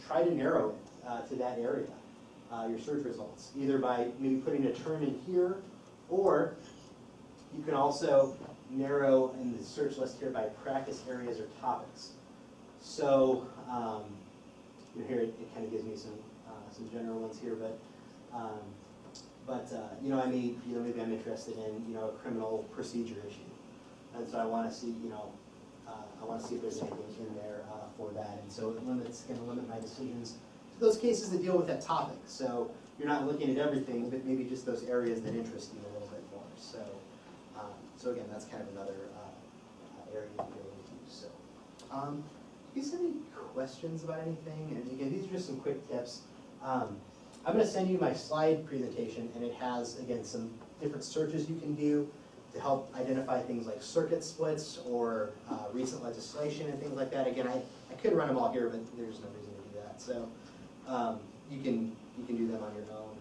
try to narrow it to that area, your search results, either by maybe putting a term in here, or you can also narrow in the search list here by practice areas or topics. So here it kind of gives me some general ones here, but maybe I'm interested in a criminal procedure issue, and so I want to see if there's anything in there for that, and so it's going to limit my decisions to those cases that deal with that topic. So you're not looking at everything, but maybe just those areas that interest you a little bit more. So again, that's kind of another area to be able to use. So, do you guys have any questions about anything? And again, these are just some quick tips. I'm going to send you my slide presentation, and it has, again, some different searches you can do to help identify things like circuit splits or recent legislation and things like that. Again, I could run them all here, but there's no reason to do that. So you can do them on your own.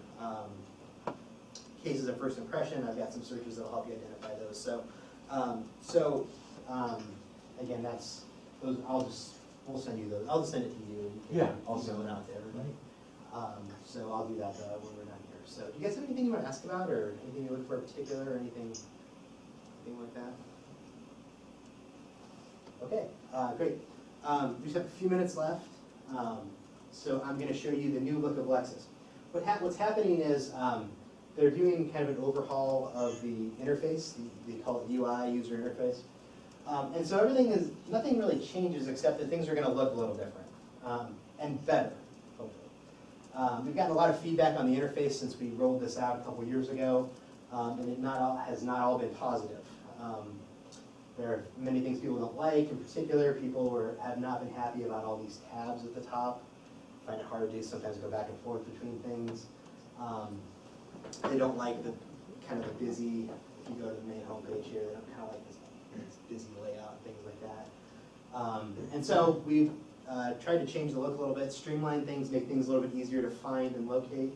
Cases of first impression, I've got some searches that will help you identify those. So again, that's those. We'll send you those. I'll just send it to you. And you can email it out to everybody. So I'll do that when we're done here. So do you guys have anything you want to ask about, or anything you're looking for in particular, or anything like that? Okay, great. We just have a few minutes left. So I'm going to show you the new look of Lexis. What's happening is they're doing kind of an overhaul of the interface. They call it UI, user interface. And so nothing really changes except that things are going to look a little different and better, hopefully. We've gotten a lot of feedback on the interface since we rolled this out a couple years ago, and it has not all been positive. There are many things people don't like. In particular, people have not been happy about all these tabs at the top. Find it hard to sometimes go back and forth between things. They don't like the kind of the busy, if you go to the main homepage here, they don't kind of like this busy layout, things like that. And so we've tried to change the look a little bit, streamline things, make things a little bit easier to find and locate.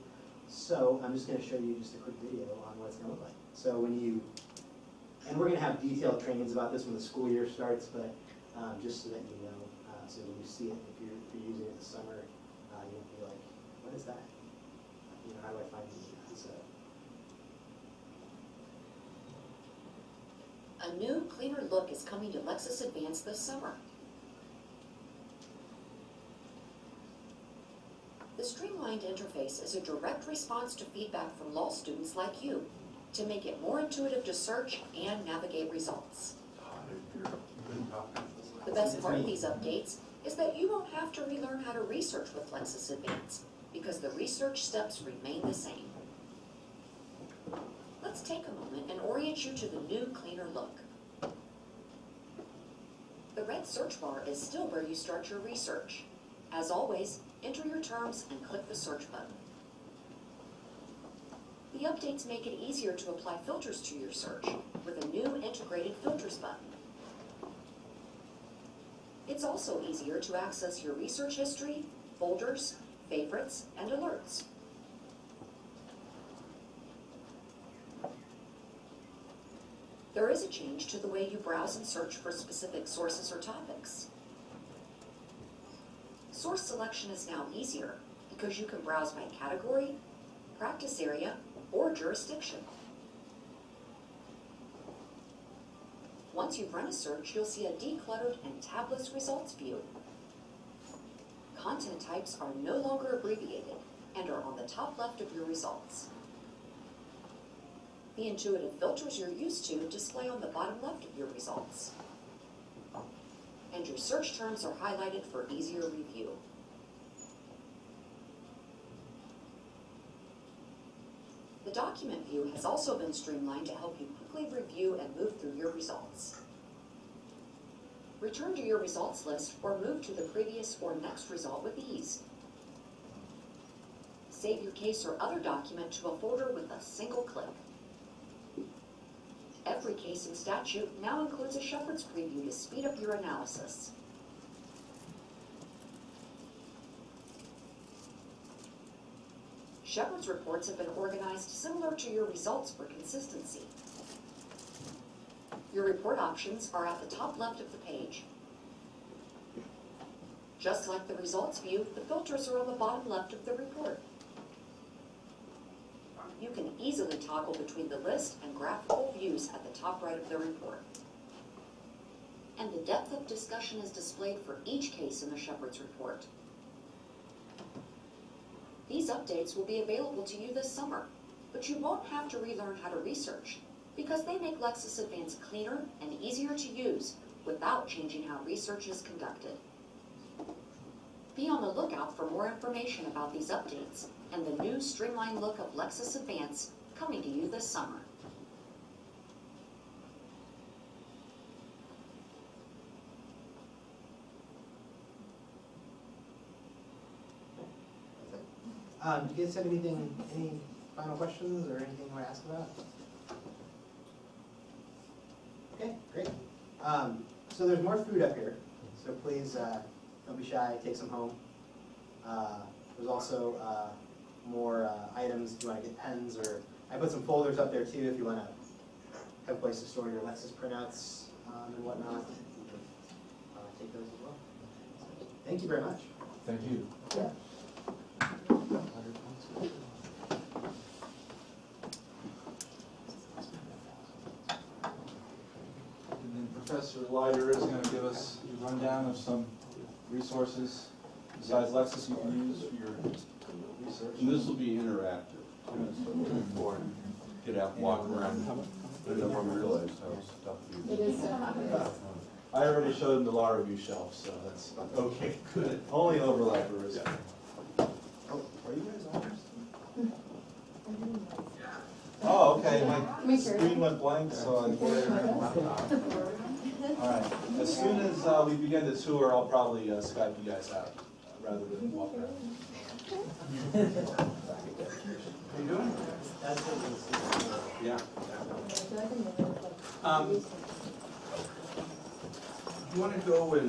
So I'm just going to show you just a quick video on what it's going to look like. So and we're going to have detailed trainings about this when the school year starts, but just so that you know, so when you see it, if you're using it this summer, you'll be like, what is that? How do I find it? So. A new, cleaner look is coming to Lexis Advance this summer. The streamlined interface is a direct response to feedback from law students like you to make it more intuitive to search and navigate results. The best part of these updates is that you won't have to relearn how to research with Lexis Advance because the research steps remain the same. Let's take a moment and orient you to the new, cleaner look. The red search bar is still where you start your research. As always, enter your terms and click the search button. The updates make it easier to apply filters to your search with a new integrated filters button. It's also easier to access your research history, folders, favorites, and alerts. There is a change to the way you browse and search for specific sources or topics. Source selection is now easier because you can browse by category, practice area, or jurisdiction. Once you've run a search, you'll see a decluttered and tabless results view. Content types are no longer abbreviated and are on the top left of your results. The intuitive filters you're used to display on the bottom left of your results. And your search terms are highlighted for easier review. The document view has also been streamlined to help you quickly review and move through your results. Return to your results list or move to the previous or next result with ease. Save your case or other document to a folder with a single click. Every case in statute now includes a Shepherd's preview to speed up your analysis. Shepherd's reports have been organized similar to your results for consistency. Your report options are at the top left of the page. Just like the results view, the filters are on the bottom left of the report. You can easily toggle between the list and graphical views at the top right of the report. And the depth of discussion is displayed for each case in the Shepherd's report. These updates will be available to you this summer, but you won't have to relearn how to research because they make Lexis Advance cleaner and easier to use without changing how research is conducted. Be on the lookout for more information about these updates and the new streamlined look of Lexis Advance coming to you this summer. Do you guys have anything, any final questions or anything you want to ask about? Okay, great. So there's more food up here, so please don't be shy, take some home. There's also more items if you want to get pens, or I put some folders up there too if you want to have a place to store your Lexis printouts and whatnot. Take those as well. Thank you very much. Thank you. Yeah. And then Professor Leiter is going to give us a rundown of some resources besides Lexis you can use for your research. And this will be interactive, so get out and walk around. I never realized how stuff It is so. I already showed him the law review shelf, so that's Okay, good. only over libraries. Yeah. Oh, are you guys on? Oh, okay, my screen went blank, so I. All right, as soon as we begin the tour, I'll probably Skype you guys out, rather than walk around. How you doing? Yeah. You want to go and,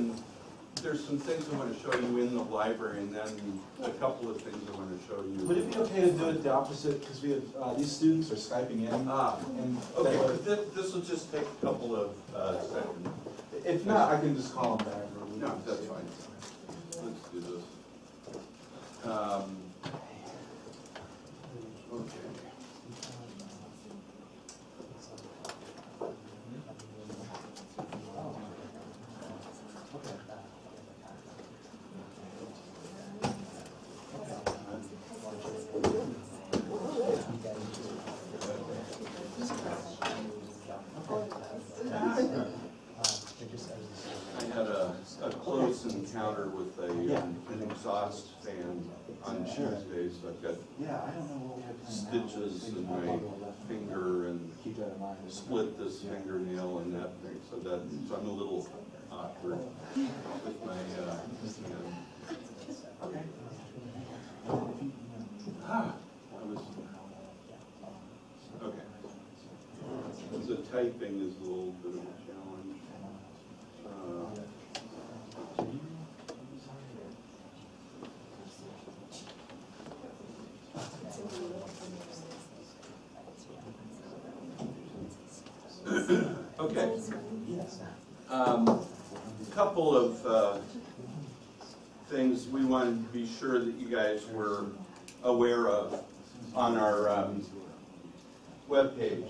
there's some things I want to show you in the library, and then a couple of things I want to show you. Would it be okay to do it the opposite, because we have, these students are Skyping in? And Okay, this will just take a couple of seconds. if not, I can just call them back. No, that's fine. Let's do this. Okay. I had a close encounter with an exhaust fan on Tuesday, so I've got stitches in my finger and split this fingernail and that thing, so I'm a little awkward with my hand. Okay. So typing is a little bit of a challenge. Okay. Couple of things we wanted to be sure that you guys were aware of on our webpage.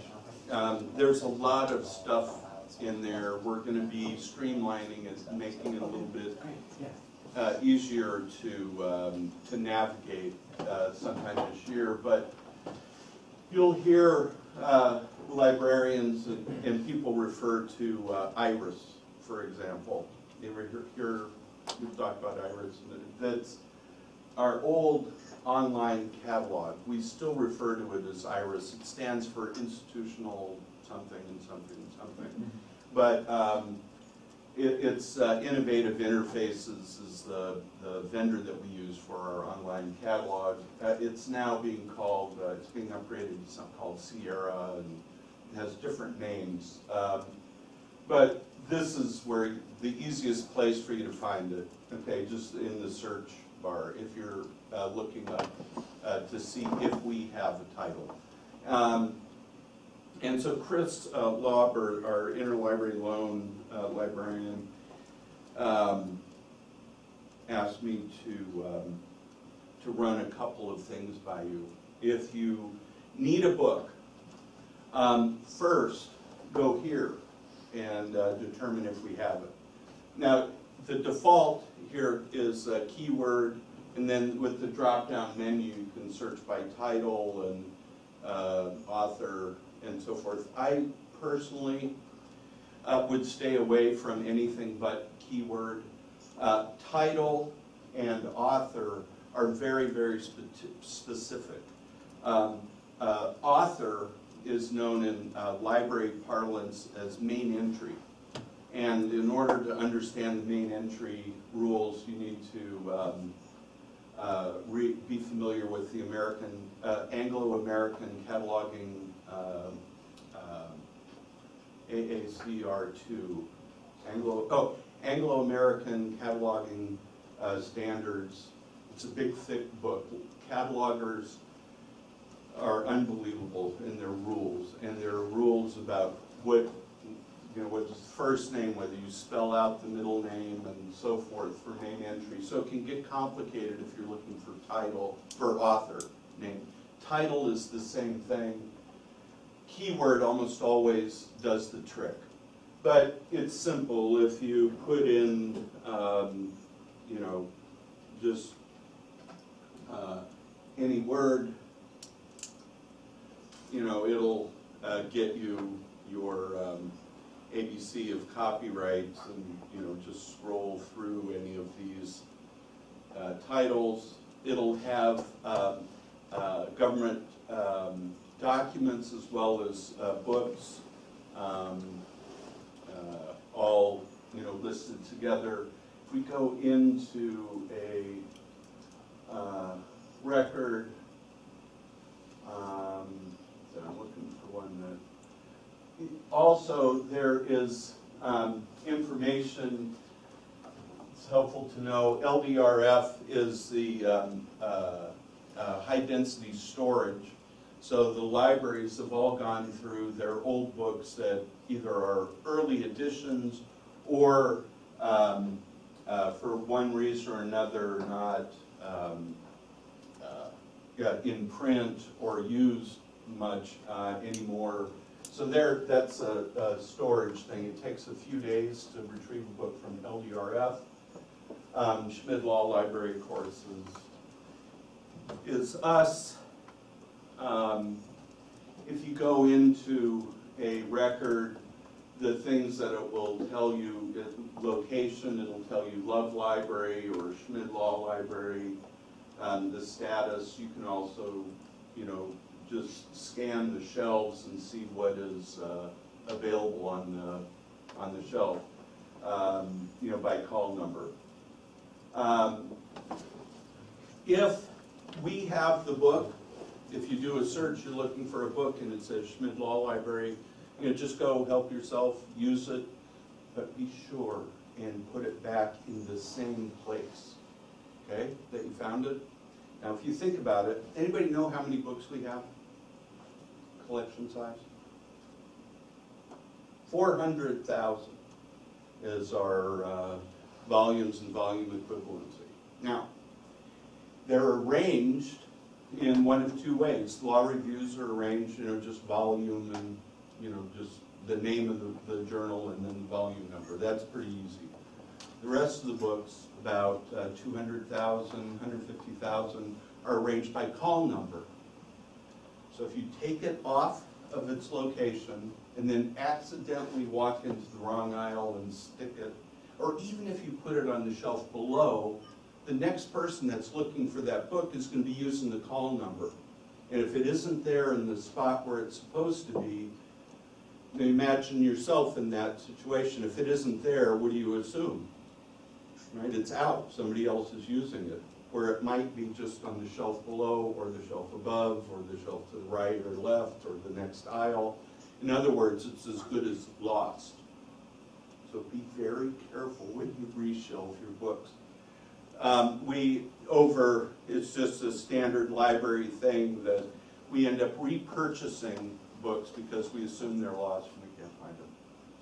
There's a lot of stuff in there. We're going to be streamlining it and making it a little bit easier to navigate sometime this year. But you'll hear librarians and people refer to IRIS, for example. You ever hear we've talked about IRIS? That's our old online catalog. We still refer to it as IRIS. It stands for Institutional something and something and something. But it's Innovative Interfaces is the vendor that we use for our online catalog. It's now being called, it's being upgraded to something called Sierra, and it has different names. But this is where the easiest place for you to find it, okay, just in the search bar if you're looking up to see if we have a title. And so Chris Laub, our interlibrary loan librarian, asked me to run a couple of things by you. If you need a book, first go here and determine if we have it. Now, the default here is a keyword, and then with the drop-down menu, you can search by title and author and so forth. I personally would stay away from anything but keyword. Title and author are very, very specific. Author is known in library parlance as main entry. And in order to understand the main entry rules, you need to be familiar with the Anglo-American cataloging AACR2, Anglo-American cataloging standards. It's a big, thick book. Catalogers are unbelievable in their rules, and there are rules about what's first name, whether you spell out the middle name and so forth for main entry. So it can get complicated if you're looking for title, for author name. Title is the same thing. Keyword almost always does the trick. But it's simple. If you put in, just any word, it'll get you your ABC of copyrights, and just scroll through any of these titles. It'll have government documents as well as books, all listed together. If we go into a record, so I'm looking for one that. Also, there is information. It's helpful to know. LDRF is the high-density storage. So the libraries have all gone through their old books that either are early editions or for one reason or another not in print or used much anymore. So that's a storage thing. It takes a few days to retrieve a book from LDRF. Schmid Law Library, of course, is us. If you go into a record, the things that it will tell you, location, it'll tell you Love Library or Schmid Law Library, the status. You can also, just scan the shelves and see what is available on the shelf, by call number. If we have the book, if you do a search, you're looking for a book and it says Schmid Law Library, just go help yourself, use it, but be sure and put it back in the same place, okay, that you found it. Now, if you think about it, anybody know how many books we have? Collection size? 400,000 is our volumes and volume equivalency. Now, they're arranged in one of two ways. Law reviews are arranged, just volume and, just the name of the journal and then volume number. That's pretty easy. The rest of the books, about 200,000, 150,000, are arranged by call number. So if you take it off of its location and then accidentally walk into the wrong aisle and stick it, or even if you put it on the shelf below, the next person that's looking for that book is going to be using the call number. And if it isn't there in the spot where it's supposed to be, imagine yourself in that situation. If it isn't there, what do you assume? Right? It's out. Somebody else is using it. Where it might be just on the shelf below or the shelf above or the shelf to the right or left or the next aisle. In other words, it's as good as lost. So be very careful when you reshelve your books. It's just a standard library thing that we end up repurchasing books because we assume they're lost and we can't find them.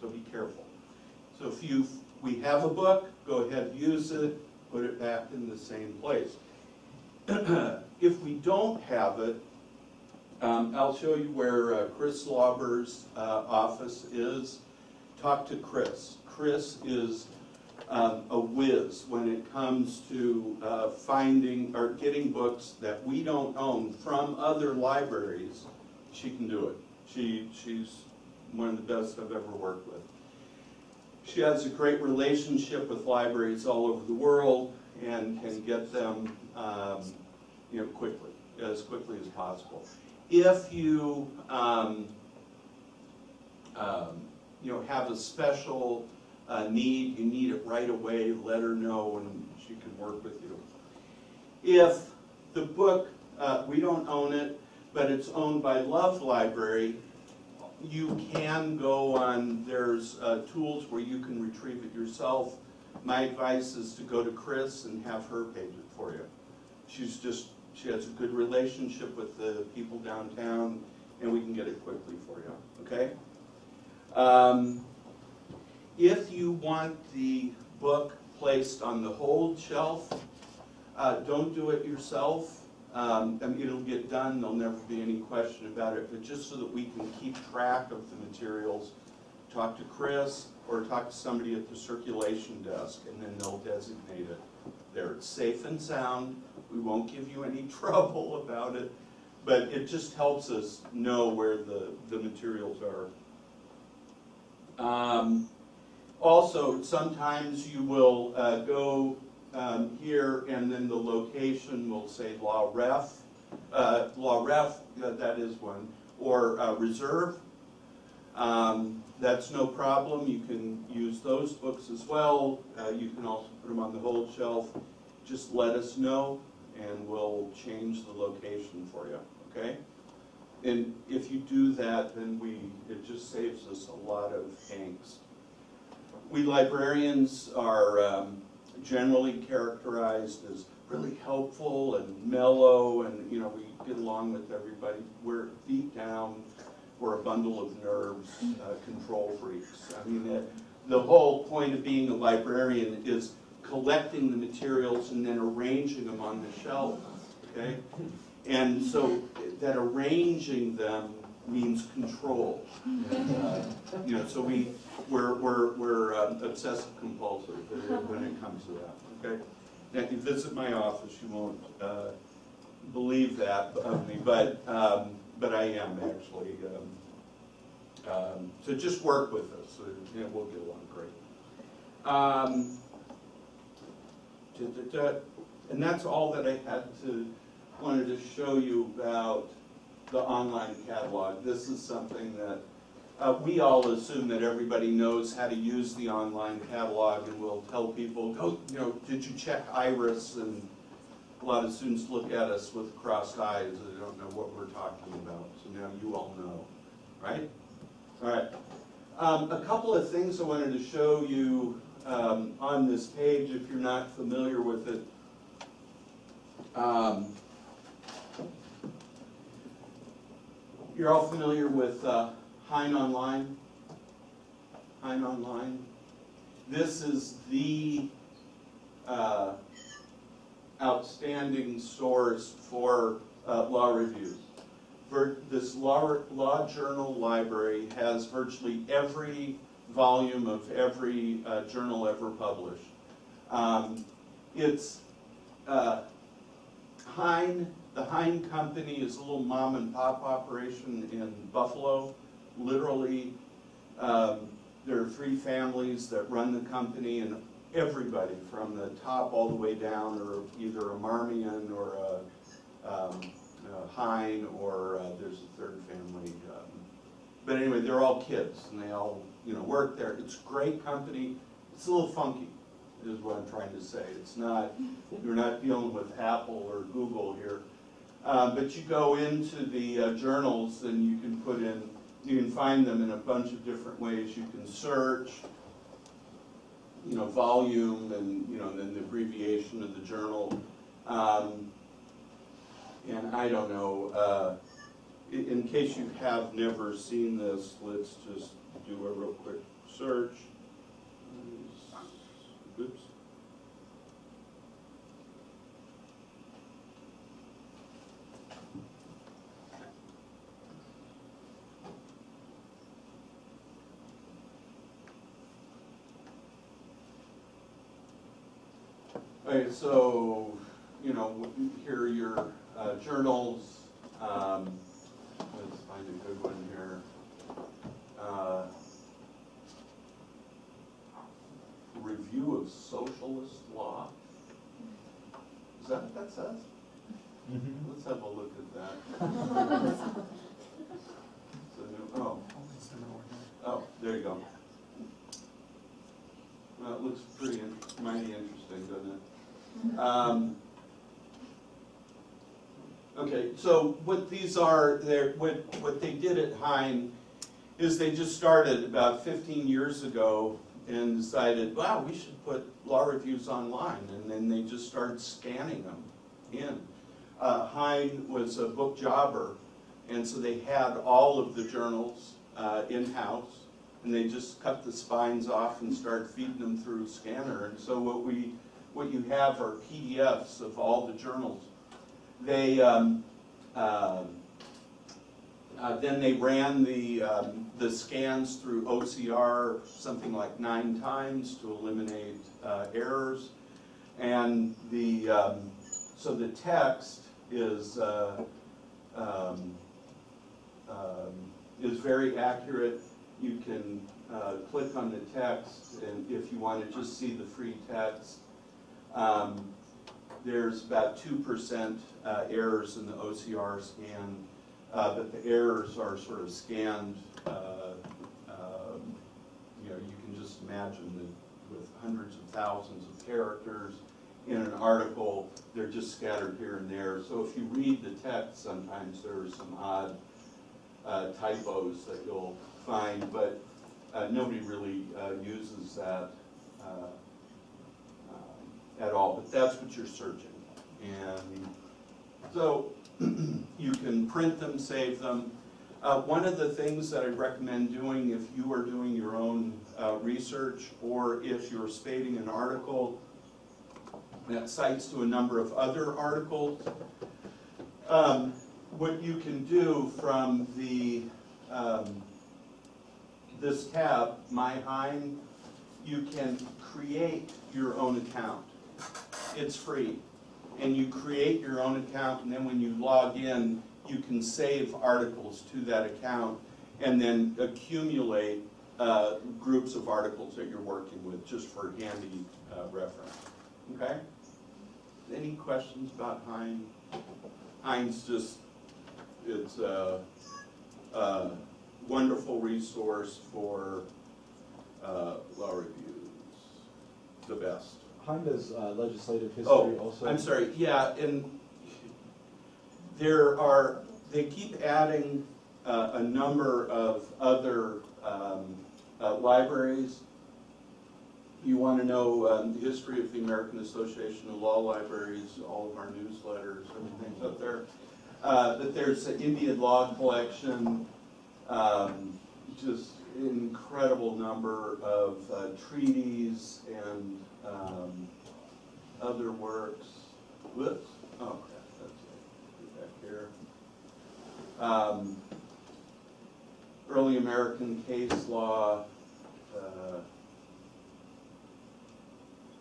So be careful. So if we have a book, go ahead, use it. put it back in the same place. If we don't have it, I'll show you where Chris Lauber's office is. Talk to Chris. Chris is a whiz when it comes to finding or getting books that we don't own from other libraries. She can do it. She's one of the best I've ever worked with. She has a great relationship with libraries all over the world and can get them quickly, as quickly as possible. If you have a special need, you need it right away, let her know and she can work with you. If the book, we don't own it, but it's owned by Love Library, you can go on, there's tools where you can retrieve it yourself. My advice is to go to Chris and have her page it for you. She has a good relationship with the people downtown, and we can get it quickly for you, okay? If you want the book placed on the hold shelf, don't do it yourself. It'll get done, there'll never be any question about it, but just so that we can keep track of the materials, talk to Chris or talk to somebody at the circulation desk, and then they'll designate it there. It's safe and sound. We won't give you any trouble about it, but it just helps us know where the materials are. Also, sometimes you will go here and then the location will say Law Ref, that is one, or Reserve. That's no problem. You can use those books as well. You can also put them on the hold shelf. Just let us know and we'll change the location for you, okay? And if you do that, then it just saves us a lot of angst. We librarians are generally characterized as really helpful and mellow, and we get along with everybody. We're deep down, we're a bundle of nerves, control freaks. I mean, the whole point of being a librarian is collecting the materials and then arranging them on the shelf, okay? And so that arranging them means control. And, so we're obsessive compulsive when it comes to that, okay? Now, if you visit my office, you won't believe that of me, but I am actually. So just work with us, we'll get along great. And that's all that I wanted to show you about the online catalog. This is something that we all assume that everybody knows how to use the online catalog, and we'll tell people, did you check Iris? And a lot of students look at us with crossed eyes. They don't know what we're talking about. So now you all know, right? All right. A couple of things I wanted to show you on this page, if you're not familiar with it. You're all familiar with Hein Online? Hein Online. This is the outstanding source for law reviews. This law journal library has virtually every volume of every journal ever published. It's Hein. The Hein Company is a little mom and pop operation in Buffalo. Literally, there are 3 families that run the company, and everybody from the top all the way down are either a Marmion or a Hein, or there's a 3rd family. But anyway, they're all kids, and they all work there. It's a great company. It's a little funky, is what I'm trying to say. It's not, you're not dealing with Apple or Google here. But you go into the journals and you can find them in a bunch of different ways. You can search, volume and, then the abbreviation of the journal. And I don't know, in case you have never seen this, let's just do a real quick search. Oops. Okay, so, here are your journals. Let's find a good one here. Review of Socialist Law. Is that what that says? Mm-hmm. Let's have a look at that. Oh, there you go. Well, it looks pretty mighty interesting, doesn't it? Okay, so what these are, what they did at Hein is they just started about 15 years ago and decided, wow, we should put law reviews online, and then they just started scanning them in. Hein was a book jobber, and so they had all of the journals in-house, and they just cut the spines off and started feeding them through a scanner. And so what you have are PDFs of all the journals. They then they ran the scans through OCR something like 9 times to eliminate errors, and so the text is very accurate. You can click on the text, and if you want to just see the free text, there's about 2% errors in the OCR scan, but the errors are sort of scanned. You can just imagine that with hundreds of thousands of characters in an article, they're just scattered here and there. So if you read the text, sometimes there are some odd typos that you'll find, but nobody really uses that at all. But that's what you're searching. And so you can print them, save them. One of the things that I recommend doing if you are doing your own research, or if you're spading an article that cites to a number of other articles, what you can do from this tab, My Hein, you can create your own account. It's free. And you create your own account, and then when you log in, you can save articles to that account and then accumulate groups of articles that you're working with, just for handy reference. Okay? Any questions about Hein? Hein's it's a wonderful resource for law reviews, the best. Hein does legislative history also. I'm sorry, yeah, and they keep adding a number of other libraries. You want to know the history of the American Association of Law Libraries, all of our newsletters, everything's up there. But there's an Indian law collection, just an incredible number of treaties and other works. Whoops. Oh, that's it. Back here. Early American case law.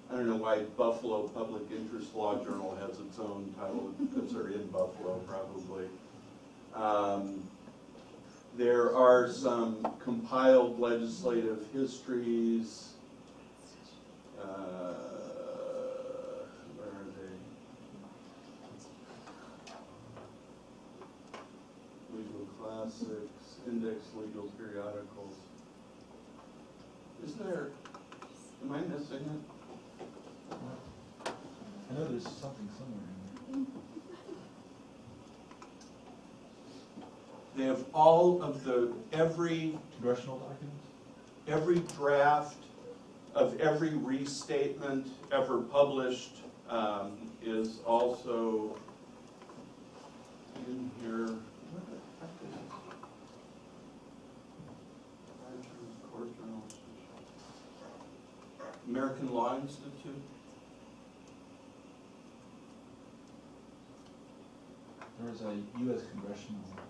I don't know why Buffalo Public Interest Law Journal has its own title, because they're in Buffalo, probably. There are some compiled legislative histories. Where are they? Legal classics, index legal periodicals. Isn't there, am I missing it? I know there's something somewhere in there. They have all of every Congressional documents? every draft of every restatement ever published is also in here. What the heck is this? Court Journal. American Law Institute. There was a U.S. congressional document.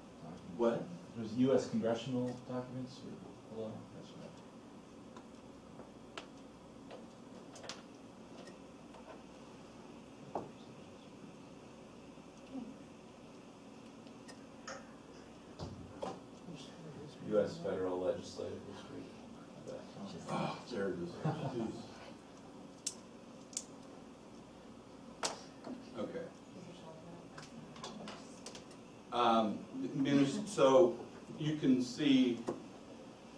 What? There's U.S. congressional documents or law? That's right. U.S. federal legislative history. Oh, there it is. Jeez. Okay. So you can see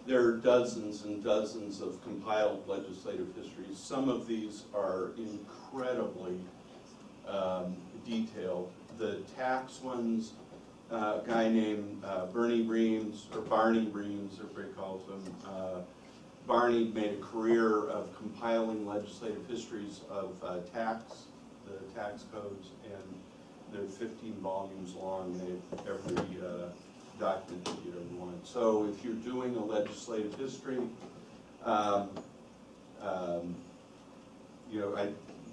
there are dozens and dozens of compiled legislative histories. Some of these are incredibly detailed. The tax ones, a guy named Barney Reams, everybody calls him. Barney made a career of compiling legislative histories of the tax codes, and they're 15 volumes long. They have every document that you'd ever want. So if you're doing a legislative history,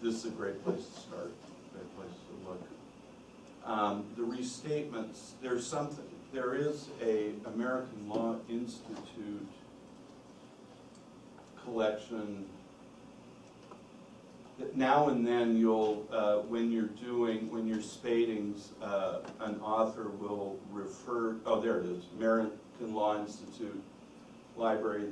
this is a great place to start, great place to look. The restatements, there is a American Law Institute collection that now and then you'll, when you're spading, an author will refer, oh, there it is, American Law Institute Library.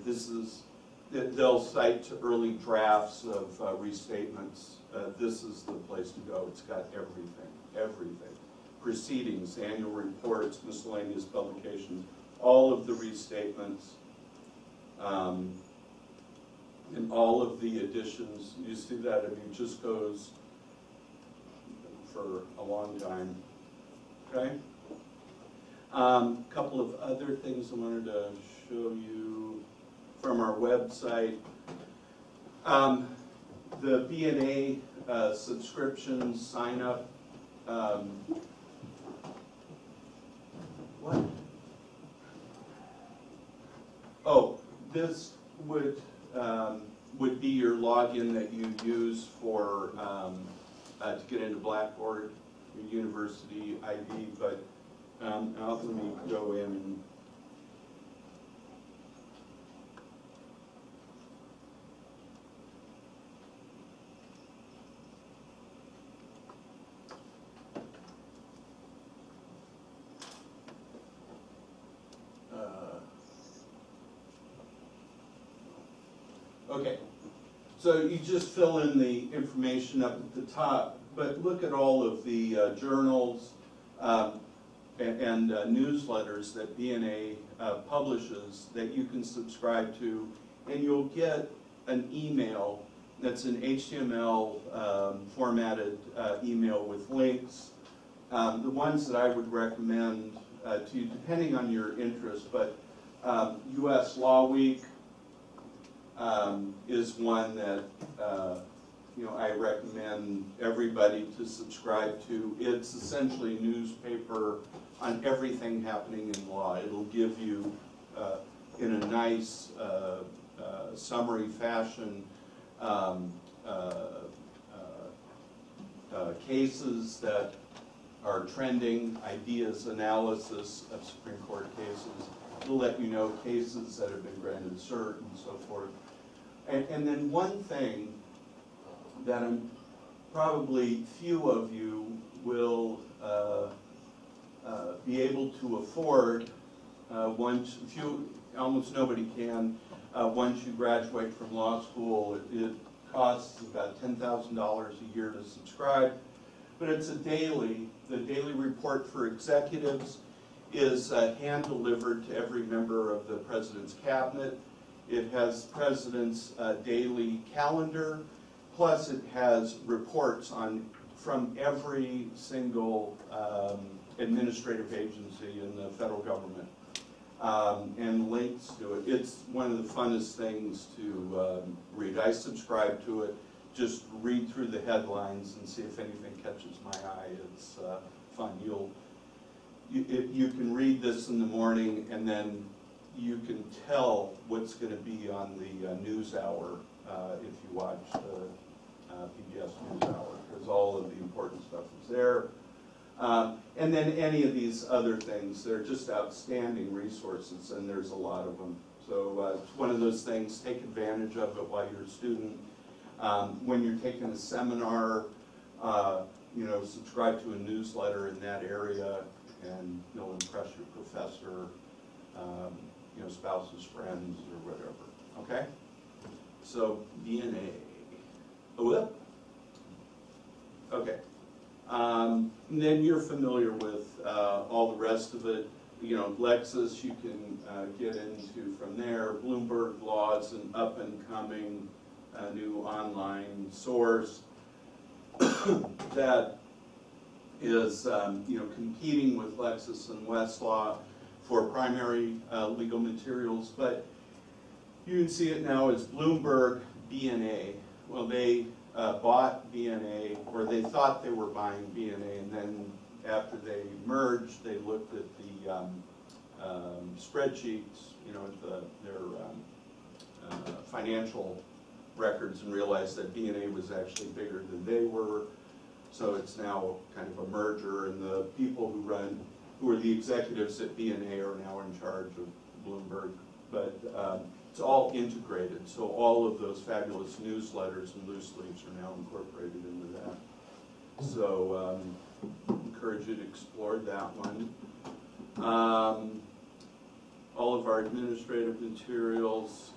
They'll cite to early drafts of restatements. This is the place to go. It's got everything. Proceedings, annual reports, miscellaneous publications, all of the restatements, and all of the additions. You see that? I mean, it just goes for a long time. Okay? Couple of other things I wanted to show you from our website. The BNA subscriptions, sign up. What? Oh, this would be your login that you use for to get into Blackboard, your university ID. But let me go in and. Okay, so you just fill in the information up at the top, but look at all of the journals and newsletters that BNA publishes that you can subscribe to, and you'll get an email that's an HTML formatted email with links. The ones that I would recommend to you, depending on your interest, but U.S. Law Week, is one that I recommend everybody to subscribe to. It's essentially a newspaper on everything happening in law. It'll give you, in a nice summary fashion, cases that are trending, ideas, analysis of Supreme Court cases. It'll let you know cases that have been granted cert and so forth. And then one thing that probably few of you will be able to afford, almost nobody can, once you graduate from law school. It costs about $10,000 a year to subscribe, but it's the daily report for executives is hand-delivered to every member of the President's Cabinet. It has President's daily calendar, plus it has reports from every single administrative agency in the federal government, and links to it. It's one of the funnest things to read. I subscribe to it. Just read through the headlines and see if anything catches my eye. It's fun. You can read this in the morning, and then you can tell what's going to be on the news hour if you watch the PBS NewsHour, because all of the important stuff is there. And then any of these other things, they're just outstanding resources, and there's a lot of them. So it's one of those things, take advantage of it while you're a student. When you're taking a seminar, subscribe to a newsletter in that area, and you'll impress your professor. spouses, friends, or whatever, okay? So DNA. Whoop. Okay. And then you're familiar with all the rest of it. Lexis you can get into from there. Bloomberg Law is an up and coming new online source that is competing with Lexis and Westlaw for primary legal materials, but you can see it now as Bloomberg BNA. Well, they bought BNA, or they thought they were buying BNA, and then after they merged, they looked at the spreadsheets, their financial records, and realized that BNA was actually bigger than they were. So it's now kind of a merger, and the people who are the executives at BNA are now in charge of Bloomberg. But it's all integrated, so all of those fabulous newsletters and loose leaves are now incorporated into that. So encourage you to explore that one. All of our administrative materials.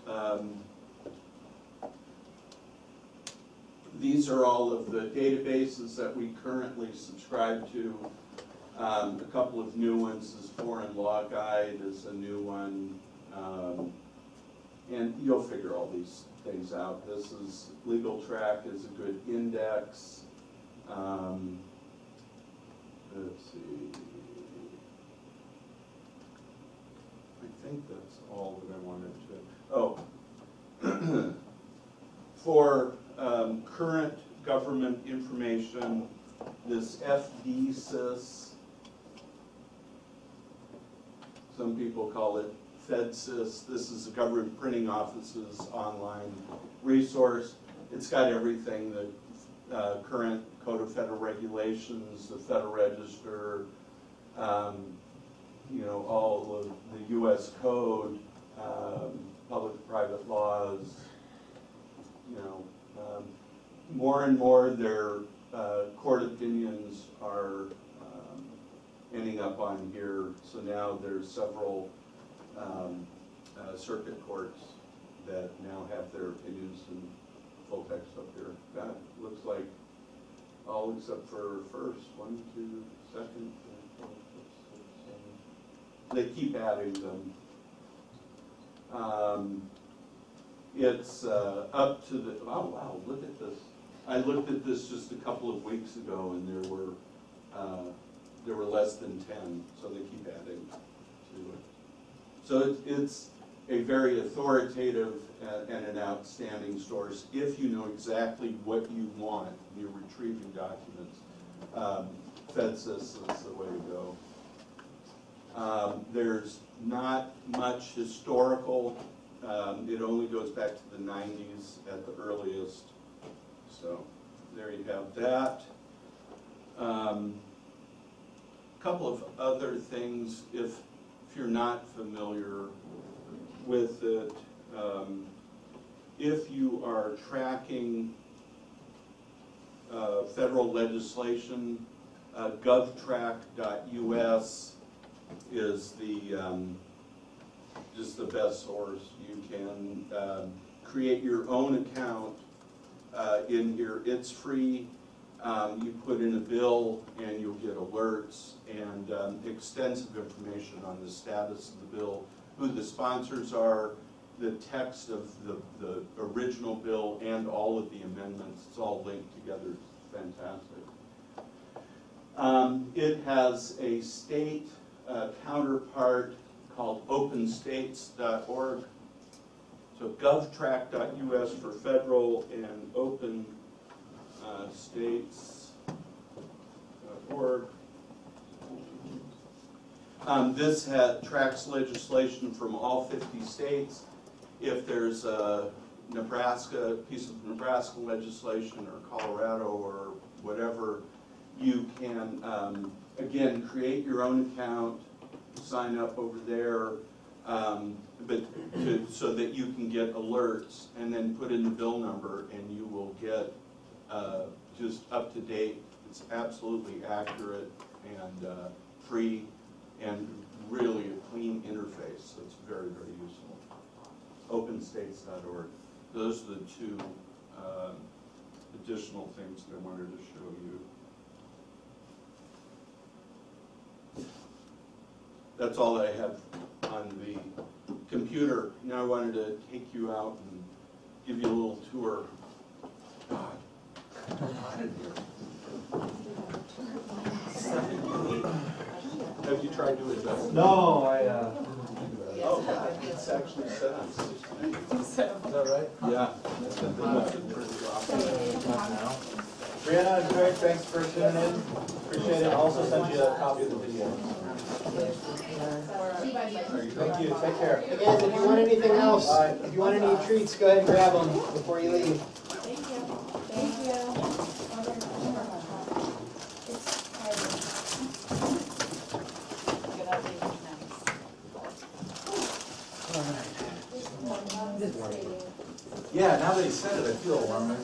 These are all of the databases that we currently subscribe to. A couple of new ones. This Foreign Law Guide is a new one. And you'll figure all these things out. This is Legal Track is a good index. Let's see. I think that's all that I wanted to. Oh, for current government information, this FDSys, some people call it FedSys. This is the Government Printing Office's online resource. It's got everything, the current Code of Federal Regulations, the Federal Register, all of the U.S. Code, public-private laws. More and more their court opinions are ending up on here. So now there's several circuit courts that now have their opinions in full text up here. That looks like all except for first, 1, 2, second, 3, 4, 5, 6, 7. They keep adding them. It's up to the, oh wow, look at this. I looked at this just a couple of weeks ago, and there were less than 10, so they keep adding to it. So it's a very authoritative and an outstanding source if you know exactly what you want when you're retrieving documents. FedSys is the way to go. There's not much historical. It only goes back to the 90s at the earliest. So there you have that. Couple of other things, if you're not familiar with it, if you are tracking federal legislation, govtrack.us is just the best source. You can create your own account in here. It's free. You put in a bill and you'll get alerts and extensive information on the status of the bill, who the sponsors are, the text of the original bill and all of the amendments. It's all linked together. It's fantastic. It has a state counterpart called openstates.org. So govtrack.us for federal and openstates.org. This tracks legislation from all 50 states. If there's a piece of Nebraska legislation or Colorado or whatever, you can, again, create your own account, sign up over there, so that you can get alerts, and then put in the bill number, and you will get just up to date. It's absolutely accurate and free. and really a clean interface that's very, very useful. openstates.org. Those are the two additional things that I wanted to show you. That's all that I have on the computer. Now I wanted to take you out and give you a little tour. God, I'm hot in here. Have you tried to adjust? No, Oh, God, it's actually set on 16. is that right? Yeah. That's a pretty rough. Brianna and Greg, thanks for tuning in. Appreciate it. I'll also send you a copy of the video. Thank you. Take care. Hey guys, if you want anything else, Bye. if you want any treats, go ahead and grab them before you leave. Yeah, now that he said it, I feel warm.